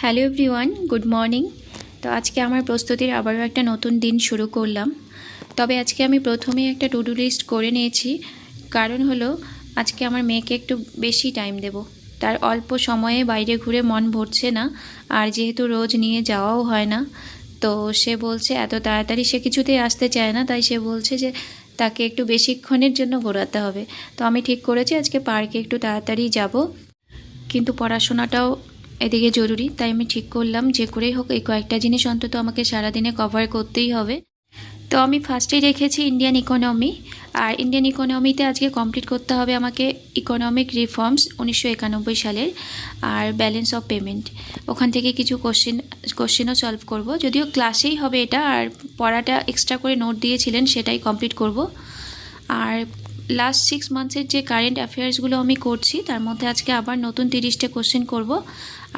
Hello everyone, good morning. তো আজকে আমার প্রস্তুতির আবারও একটা নতুন দিন শুরু করলাম। তবে আজকে আমি প্রথমেই একটা টু ডু লিস্ট করে নিয়েছি। কারণ হলো আজকে আমার মেয়েকে একটু বেশি টাইম দেব। তার অল্প সময়ে বাইরে ঘুরে মন ভরছে না, আর যেহেতু রোজ নিয়ে যাওয়াও হয় না, তো সে বলছে এত তাড়াতাড়ি সে কিছুতেই আসতে চায় না। তাই সে বলছে যে তাকে একটু বেশিক্ষণের জন্য ঘোরাতে হবে। তো আমি ঠিক করেছি আজকে পার্কে একটু তাড়াতাড়ি যাব, কিন্তু পড়াশোনাটাও এদিকে জরুরি। তাই আমি ঠিক করলাম যে করেই হোক এই কয়েকটা জিনিস অন্তত আমাকে সারাদিনে কভার করতেই হবে। তো আমি ফার্স্টেই রেখেছি ইন্ডিয়ান ইকোনমি। আর ইন্ডিয়ান ইকোনমিতে আজকে কমপ্লিট করতে হবে আমাকে ইকোনমিক রিফর্মস 1991 সালের, আর ব্যালেন্স অফ পেমেন্ট। ওখান থেকে কিছু কোশ্চেনও সলভ করব, যদিও ক্লাসেই হবে এটা, আর পড়াটা এক্সট্রা করে নোট দিয়েছিলেন সেটাই কমপ্লিট করব। আর লাস্ট 6 মান্থসের যে কারেন্ট অ্যাফেয়ার্সগুলো আমি করছি তার মধ্যে আজকে আবার নতুন 30টা কোশ্চেন করব।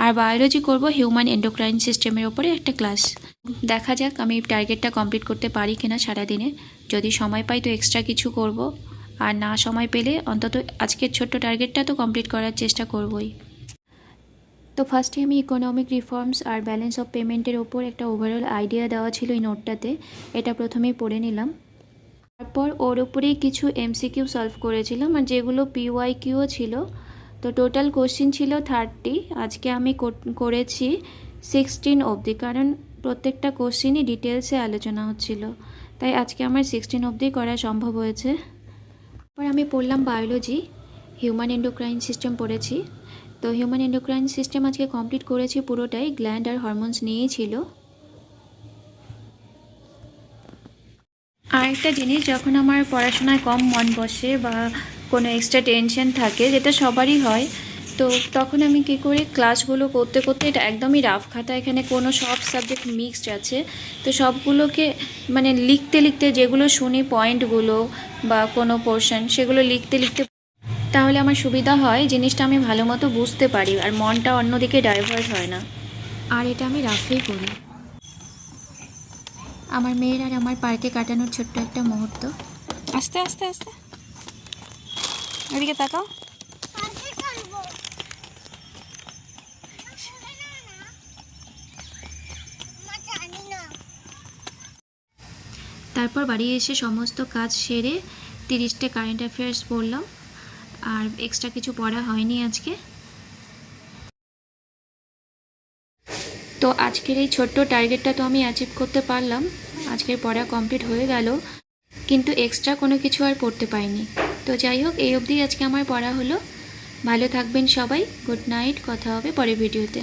আর বায়োলজি করব, হিউম্যান এন্ডোক্রাইন সিস্টেমের ওপরে একটা ক্লাস। দেখা যাক আমি টার্গেটটা কমপ্লিট করতে পারি কিনা সারাদিনে। যদি সময় পাই তো এক্সট্রা কিছু করব, আর না সময় পেলে অন্তত আজকের ছোট্ট টার্গেটটা তো কমপ্লিট করার চেষ্টা করবই। তো ফার্স্টে আমি ইকোনমিক রিফর্মস আর ব্যালেন্স অফ পেমেন্টের ওপর একটা ওভারঅল আইডিয়া দেওয়া ছিল এই নোটটাতে, এটা প্রথমেই পড়ে নিলাম। তারপর ওর উপরেই কিছু এমসিকিউ সলভ করেছিলাম, আর যেগুলো পিওয়াইকিউও ছিল। তো টোটাল কোশ্চিন ছিল 30। আজকে আমি করেছি 16 অবধি, কারণ প্রত্যেকটা কোশ্চিনই ডিটেলসে আলোচনা হচ্ছিল, তাই আজকে আমার 16 অবধি করা সম্ভব হয়েছে। তারপর আমি পড়লাম বায়োলজি, হিউম্যান এন্ডোক্রাইন সিস্টেম পড়েছি। তো হিউম্যান এন্ডোক্রাইন সিস্টেম আজকে কমপ্লিট করেছি পুরোটাই, গ্ল্যান্ড আর হরমোনস নিয়েই ছিল। আরেকটা জিনিস, যখন আমার পড়াশোনায় কম মন বসে বা কোনো এক্সট্রা টেনশন থাকে, যেটা সবারই হয়, তো তখন আমি কী করি, ক্লাসগুলো করতে করতে, এটা একদমই রাফ খাতা, এখানে কোনো সব সাবজেক্ট মিক্সড আছে, তো সবগুলোকে মানে লিখতে লিখতে যেগুলো শুনি পয়েন্টগুলো বা কোনো পোর্শন, সেগুলো লিখতে লিখতে, তাহলে আমার সুবিধা হয়, জিনিসটা আমি ভালো মতো বুঝতে পারি, আর মনটা অন্যদিকে ডাইভার্ট হয় না। আর এটা আমি রাফেই করি। আমার মেয়ের আর আমার পার্কে কাটানোর ছোট্ট একটা মুহূর্ত। আস্তে আস্তে আস্তে, এদিকে তাকাও। তারপর বাড়ি এসে সমস্ত কাজ সেরে 30টা কারেন্ট অ্যাফেয়ার্স পড়লাম, আর এক্সট্রা কিছু পড়া হয়নি আজকে। তো আজকের এই ছোট্ট টার্গেটটা তো আমি অ্যাচিভ করতে পারলাম, আজকের পড়া কমপ্লিট হয়ে গেল, কিন্তু এক্সট্রা কোনো কিছু আর পড়তে পাইনি। তো যাই হোক, এই অবধি আজকে আমার পড়া হলো। ভালো থাকবেন সবাই, গুড নাইট, কথা হবে পরের ভিডিওতে।